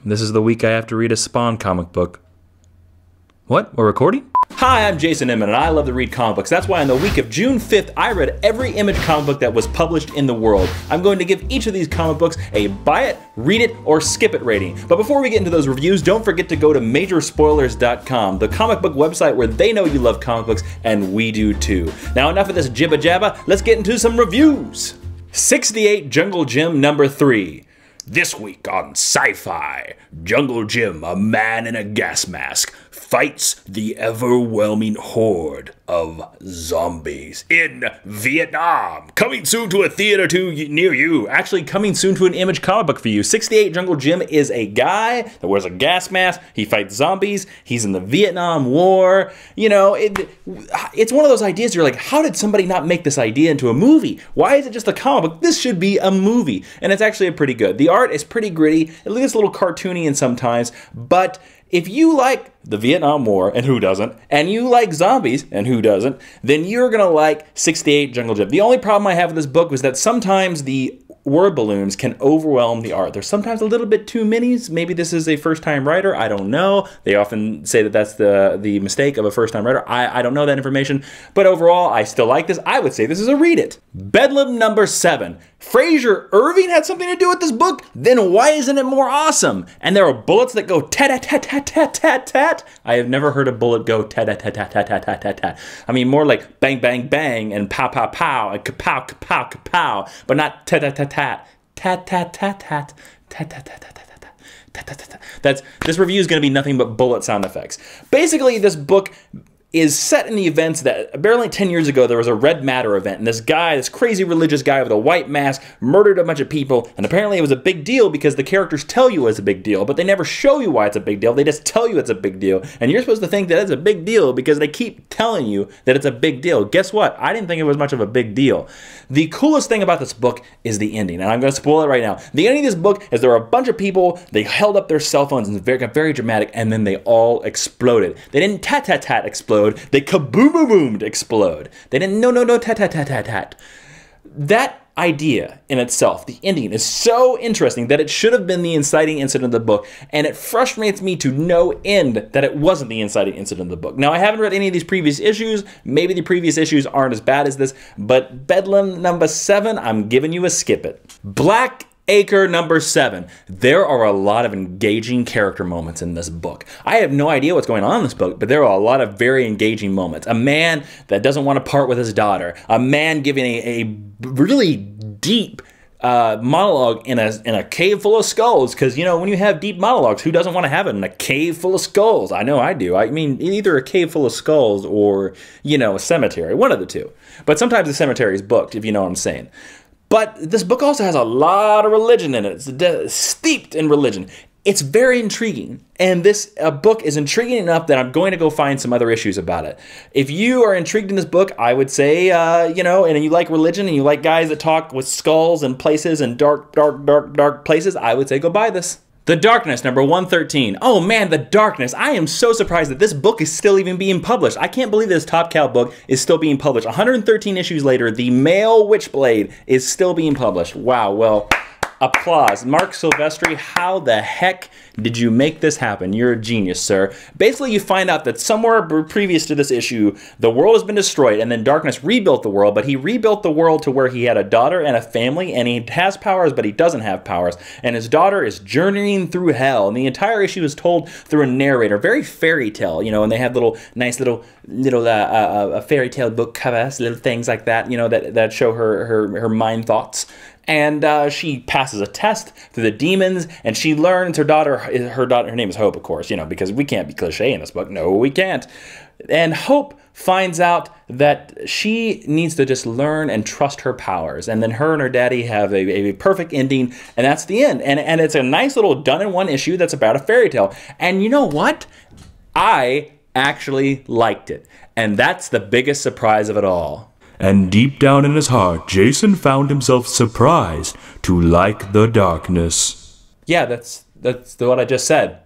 This is the week I have to read a Spawn comic book. What? We're recording? Hi, I'm Jason Inman, and I love to read comic books. That's why on the week of June 5th, I read every Image comic book that was published in the world. I'm going to give each of these comic books a buy it, read it, or skip it rating. But before we get into those reviews, don't forget to go to majorspoilers.com, the comic book website where they know you love comic books, and we do too. Now enough of this jibba jabba, let's get into some reviews. 68 Jungle Jim number 3. This week on Sci-Fi, Jungle Jim, a man in a gas mask, fights the overwhelming horde of zombies in Vietnam. Coming soon to a theater near you. Actually, coming soon to an Image comic book for you. 68 Jungle Jim is a guy that wears a gas mask. He fights zombies. He's in the Vietnam War. You know, it's one of those ideas you're like, how did somebody not make this idea into a movie? Why is it just a comic book? This should be a movie. And it's actually pretty good. The art is pretty gritty. It looks a little cartoony in sometimes, but if you like the Vietnam War, and who doesn't, and you like zombies, and who doesn't, then you're gonna like 68 Jungle Jim. The only problem I have with this book was that sometimes the word balloons can overwhelm the art. There's sometimes a little bit too many. Maybe this is a first-time writer. I don't know. They often say that that's the mistake of a first-time writer. I don't know that information. But overall, I still like this. I would say this is a read it. Bedlam number 7. Fraser Irving had something to do with this book? Then why isn't it more awesome? And there are bullets that go tat-tat-tat-tat-tat-tat. I have never heard a bullet go tat-tat-tat-tat-tat-tat-tat. I mean, more like bang, bang, bang, and pow-pow-pow, and kapow, kapow, kapow, but not tat-tat-tat-tat, tat-tat-tat-tat, tat-tat-tat-tat-tat. This review is going to be nothing but bullet sound effects. Basically, this book is set in the events that barely 10 years ago there was a Red Matter event, and this guy, this crazy religious guy with a white mask, murdered a bunch of people, and apparently it was a big deal because the characters tell you it's a big deal, but they never show you why it's a big deal. They just tell you it's a big deal, and you're supposed to think that it's a big deal because they keep telling you that it's a big deal. Guess what? I didn't think it was much of a big deal. The coolest thing about this book is the ending, and I'm going to spoil it right now. The ending of this book is there were a bunch of people, they held up their cell phones and got very dramatic, and then they all exploded. They didn't tat-tat-tat explode. They kaboom-a-boomed explode. They didn't no tat-tat-tat-tat-tat. That idea in itself, the ending, is so interesting that it should have been the inciting incident of the book, and it frustrates me to no end that it wasn't the inciting incident of the book. Now, I haven't read any of these previous issues. Maybe the previous issues aren't as bad as this, but Bedlam number 7, I'm giving you a skip it. Black Aker number 7. There are a lot of engaging character moments in this book. I have no idea what's going on in this book, but there are a lot of very engaging moments. A man that doesn't want to part with his daughter. A man giving a really deep monologue in a cave full of skulls, because, you know, when you have deep monologues, who doesn't want to have it in a cave full of skulls? I know I do. I mean, either a cave full of skulls or, you know, a cemetery. One of the two. But sometimes the cemetery is booked, if you know what I'm saying. But this book also has a lot of religion in it. It's steeped in religion. It's very intriguing. And this book is intriguing enough that I'm going to go find some other issues about it. If you are intrigued in this book, I would say, you know, and you like religion and you like guys that talk with skulls and places and dark places, I would say go buy this. The Darkness, number 113. Oh man, The Darkness. I am so surprised that this book is still even being published. I can't believe this Top Cow book is still being published. 113 issues later, the male Witchblade is still being published. Wow, well, applause. Mark Silvestri, how the heck did you make this happen? You're a genius, sir. Basically, you find out that somewhere previous to this issue, the world has been destroyed, and then Darkness rebuilt the world, but he rebuilt the world to where he had a daughter and a family, and he has powers, but he doesn't have powers. And his daughter is journeying through hell, and the entire issue is told through a narrator, very fairy tale, you know, and they have nice little fairy tale book covers, little things like that, you know, that show her mind thoughts. And she passes a test through the demons, and she learns her name is Hope, of course, you know, because we can't be cliche in this book. No, we can't. And Hope finds out that she needs to just learn and trust her powers. And then her and her daddy have a perfect ending, and that's the end. And it's a nice little done-in-one issue that's about a fairy tale. And you know what? I actually liked it. And that's the biggest surprise of it all. And deep down in his heart, Jason found himself surprised to like The Darkness. Yeah, that's what I just said.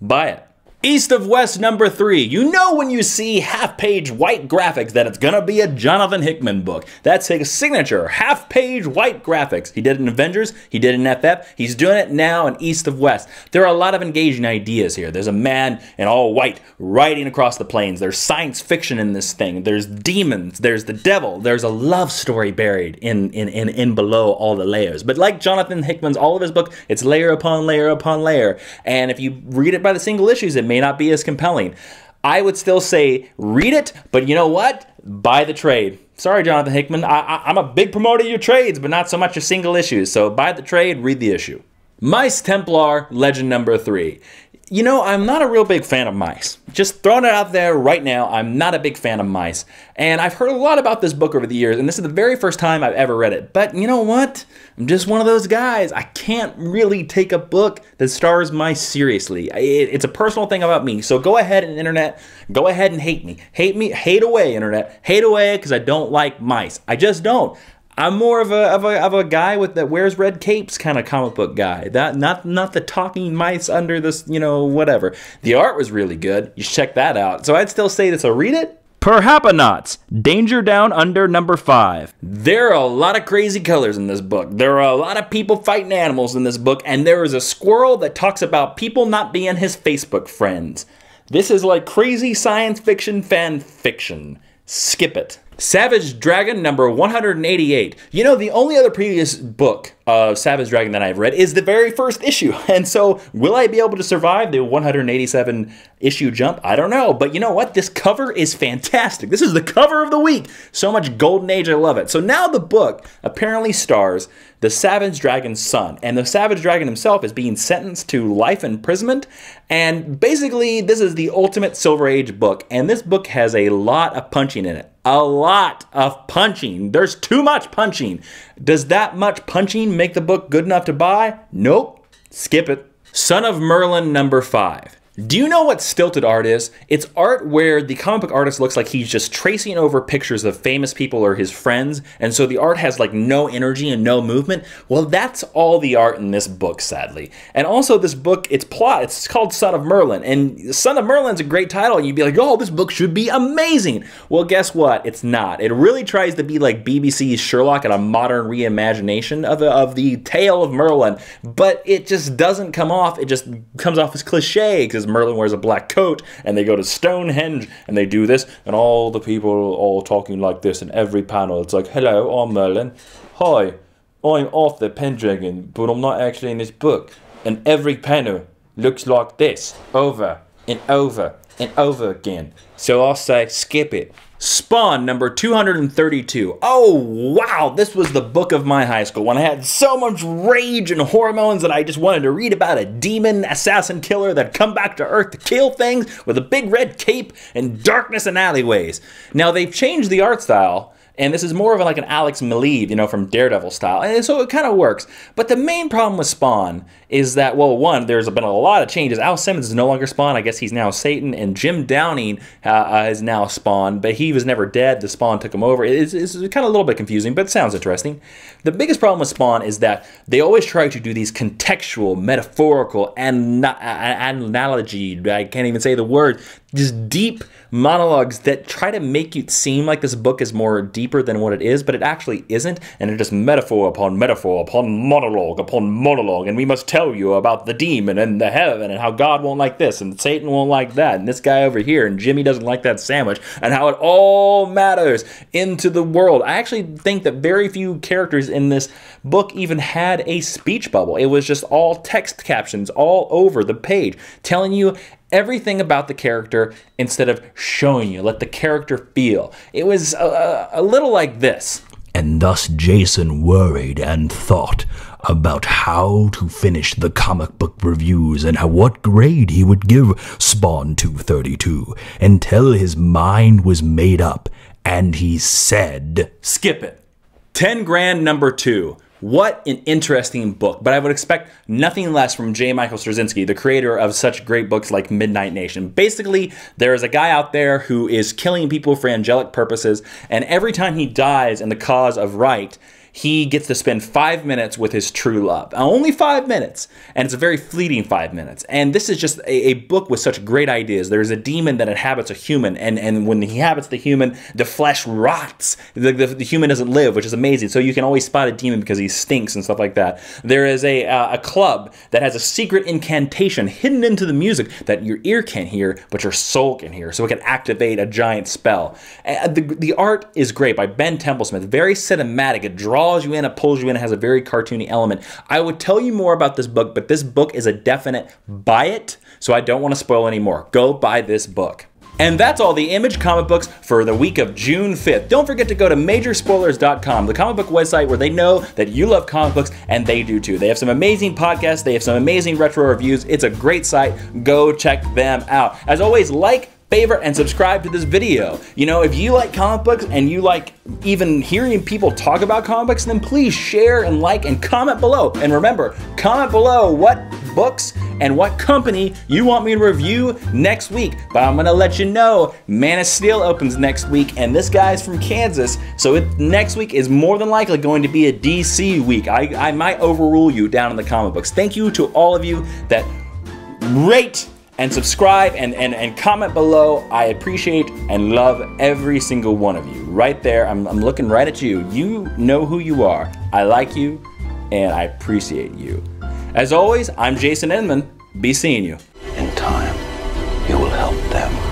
Buy it. East of West number 3. You know when you see half-page white graphics that it's gonna be a Jonathan Hickman book. That's his signature, half-page white graphics. He did it in Avengers, he did it in FF, he's doing it now in East of West. There are a lot of engaging ideas here. There's a man in all white riding across the plains. There's science fiction in this thing. There's demons, there's the devil, there's a love story buried in below all the layers. But like Jonathan Hickman's, all of his book, it's layer upon layer upon layer. And if you read it by the single issues, it may not be as compelling. I would still say read it, but you know what? Buy the trade. Sorry, Jonathan Hickman. I'm a big promoter of your trades, but not so much your single issues. So buy the trade, read the issue. Mice Templar Legend number 3. You know, I'm not a real big fan of mice. Just throwing it out there right now, I'm not a big fan of mice. And I've heard a lot about this book over the years, and this is the very first time I've ever read it. But you know what? I'm just one of those guys. I can't really take a book that stars mice seriously. It's a personal thing about me. So go ahead, internet. Go ahead and hate me. Hate away, internet. Hate away because I don't like mice. I just don't. I'm more of a guy that wears red capes kind of comic book guy. Not the talking mice under this, you know, whatever. The art was really good. You should check that out. So I'd still say this. So read it. Perhapanauts, Danger Down Under number 5. There are a lot of crazy colors in this book. There are a lot of people fighting animals in this book, and there is a squirrel that talks about people not being his Facebook friends. This is like crazy science fiction fan fiction. Skip it. Savage Dragon number 188. You know, the only other previous book of Savage Dragon that I've read is the very first issue. And so, will I be able to survive the 187 issue jump? I don't know. But you know what? This cover is fantastic. This is the cover of the week. So much Golden Age, I love it. So now the book apparently stars the Savage Dragon's son. And the Savage Dragon himself is being sentenced to life imprisonment. And basically, this is the ultimate Silver Age book. And this book has a lot of punching in it. A lot of punching. There's too much punching. Does that much punching make the book good enough to buy? Nope. Skip it. Son of Merlin number 5. Do you know what stilted art is? It's art where the comic book artist looks like he's just tracing over pictures of famous people or his friends, and so the art has like no energy and no movement. Well, that's all the art in this book, sadly. And also this book, it's called Son of Merlin, and Son of Merlin's a great title, and you'd be like, oh, this book should be amazing. Well, guess what? It's not. It really tries to be like BBC's Sherlock and a modern reimagination of the tale of Merlin, but it just doesn't come off. It just comes off as cliche, because Merlin wears a black coat, and they go to Stonehenge, and they do this, and all the people are all talking like this in every panel. It's like, hello, I'm Merlin. Hi, I'm Arthur Pendragon, but I'm not actually in this book. And every panel looks like this, over and over and over again. So I'll say, skip it. Spawn number 232. Oh, wow, this was the book of my high school when I had so much rage and hormones that I just wanted to read about a demon assassin killer that come back to Earth to kill things with a big red cape and darkness in alleyways. Now, they've changed the art style, and this is more of like an Alex Maleev, you know, from Daredevil style, and so it kind of works. But the main problem with Spawn is that, well, one, there's been a lot of changes. Al Simmons is no longer Spawn. I guess he's now Satan, and Jim Downing is now Spawn, but he was never dead. The Spawn took him over. It's kind of a little bit confusing, but it sounds interesting. The biggest problem with Spawn is that they always try to do these contextual, metaphorical, analogy, I can't even say the word, just deep monologues that try to make it seem like this book is more deeper than what it is, but it actually isn't, and it's just metaphor upon monologue, and we must tell you about the demon and the heaven, and how God won't like this, and Satan won't like that, and this guy over here, and Jimmy doesn't like that sandwich, and how it all matters into the world. I actually think that very few characters in this book even had a speech bubble. It was just all text captions all over the page, telling you everything about the character instead of showing you. Let the character feel. It was a little like this. And thus Jason worried and thought about how to finish the comic book reviews and what grade he would give Spawn 232 until his mind was made up, and he said, skip it. 10 Grand number 2. What an interesting book, but I would expect nothing less from J. Michael Straczynski, the creator of such great books like Midnight Nation. Basically, there is a guy out there who is killing people for angelic purposes, and every time he dies in the cause of right, he gets to spend 5 minutes with his true love. Only 5 minutes, and it's a very fleeting 5 minutes. And this is just a book with such great ideas. There's a demon that inhabits a human, and when he inhabits the human, the flesh rots. The human doesn't live, which is amazing. So you can always spot a demon because he stinks and stuff like that. There is a club that has a secret incantation hidden into the music that your ear can't hear, but your soul can hear, so it can activate a giant spell. The art is great by Ben Templesmith, very cinematic. It draws you in, it pulls you in, it has a very cartoony element. I would tell you more about this book, but this book is a definite buy it, so I don't want to spoil any more. Go buy this book. And that's all the Image comic books for the week of June 5th. Don't forget to go to majorspoilers.com, the comic book website where they know that you love comic books, and they do too. They have some amazing podcasts, they have some amazing retro reviews. It's a great site. Go check them out. As always, like, favorite, and subscribe to this video. You know, if you like comic books and you like even hearing people talk about comic books, then please share and like and comment below. And remember, comment below what books and what company you want me to review next week. But I'm gonna let you know, Man of Steel opens next week, and this guy's from Kansas, so next week is more than likely going to be a DC week. I might overrule you down in the comic books. Thank you to all of you that rate and subscribe and comment below. I appreciate and love every single one of you. Right there, I'm looking right at you. You know who you are. I like you, and I appreciate you. As always, I'm Jason Inman. Be seeing you. In time, you will help them.